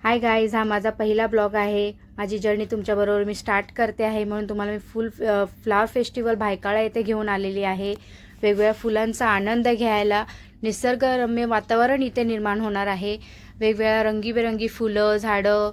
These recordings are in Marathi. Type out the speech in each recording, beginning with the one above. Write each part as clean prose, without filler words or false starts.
हाय गाईज, हा माझा पहिला ब्लॉग आहे। माझी जर्नी तुमच्याबरोबर मी स्टार्ट करते आहे, म्हणून तुम्हाला मी फ्लावर फेस्टिवल भायखळा येथे घेऊन आलेली आहे। वेगवेगळ्या फुलांचा आनंद घ्यायला निसर्गरम्य वातावरण इथे निर्माण होणार आहे। वेगवेगळ्या रंगीबेरंगी फुलं, झाडं,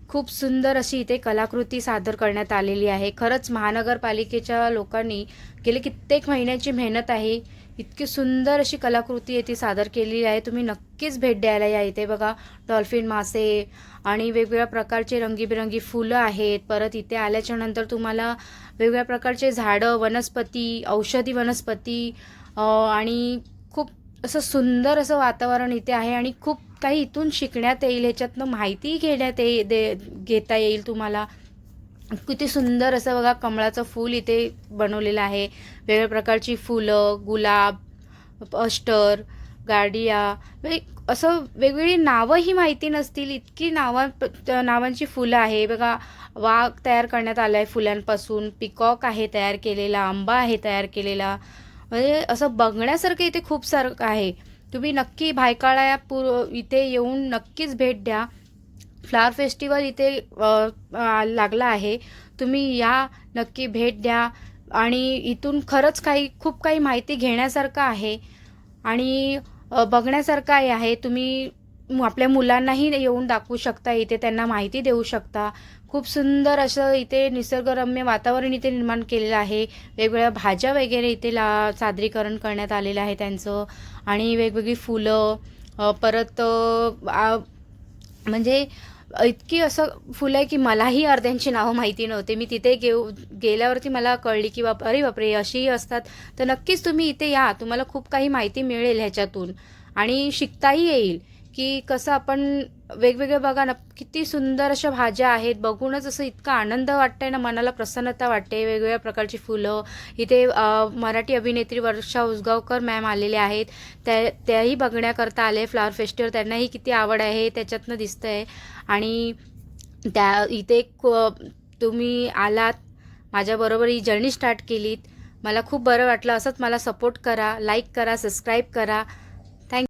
खूप सुंदर अशी इथे कलाकृती सादर करण्यात आलेली आहे। खरंच महानगरपालिकेच्या लोकांनी गेले कित्येक महिन्याची मेहनत आहे। इतकी सुंदर अशी कलाकृती येथे सादर केलेली आहे। तुम्ही नक्कीच भेट द्यायला या। इथे बघा, डॉल्फिन मासे आणि वेगवेगळ्या प्रकारचे रंगीबेरंगी फुलं आहेत। परत इथे आल्याच्या नंतर तुम्हाला वेगवेगळ्या प्रकारचे झाडं, वनस्पती, औषधी वनस्पती आणि खूप असं सुंदर असं वातावरण इथे आहे आणि खूप काही इथून शिकण्यात येईल, ह्याच्यातनं माहिती घेता येईल तुम्हाला। किती सुंदर असं बघा, कमळाचं फूल इथे बनवलेलं आहे। वेगवेगळ्या प्रकारची फुलं, गुलाब, अष्टर, गार्डिया, असं वेगवेगळी नावंही माहिती नसतील इतकी नावांची फुलं आहे बघा। वाघ तयार करण्यात आला आहे फुलांपासून, पिकॉक आहे तयार केलेला, आंबा आहे तयार केलेला। म्हणजे असं बघण्यासारखं इथे खूप सारं आहे। तुम्ही नक्की भायखळा इथे येऊन नक्कीच भेट द्या। फ्लावर फेस्टिवल इथे लागला आहे, तुम्ही या, नक्की भेट द्या। आणि इथून खरंच खूप काही माहिती घेण्यासारखं आहे आणि बघण्यासारखं आहे। तुम्ही आपल्या मुलांनाही येऊन दाखवू शकता, इथे त्यांना माहिती देऊ शकता। खूप सुंदर असं इथे निसर्गरम्य वातावरण इथे निर्माण केलेलं आहे। वेगवेगळ्या भाज्या वगैरे इथे सादरीकरण करण्यात आलेलं आहे त्यांचं, आणि वेगवेगळी फुलं, परत म्हणजे इतकी असं फुलं आहे की मलाही अर्ध्यांची नावं माहिती नव्हते। मी तिथे गेल्यावरती मला कळली की अरे बापरे, अशीही असतात। तर नक्कीच तुम्ही इथे या, तुम्हाला खूप काही माहिती मिळेल ह्याच्यातून आणि शिकताही येईल की कसं आपण वेगवेगळे बघा ना, किती सुंदर अशा भाज्या आहेत। बघूनच असं इतका आनंद वाटतंय ना, मनाला प्रसन्नता वाटते। वेगवेगळ्या प्रकारची फुलं इथे मराठी अभिनेत्री वर्षा उसगावकर मॅम आलेले आहेत, त्याही बघण्याकरता आले। फ्लावर फेस्टिवल त्यांनाही किती आवड आहे त्याच्यातनं दिसतंय। आणि इथे तुम्ही आलात, माझ्याबरोबर ही जर्नी स्टार्ट केलीत, मला खूप बरं वाटलं। असंच मला सपोर्ट करा, लाईक करा, सबस्क्राईब करा।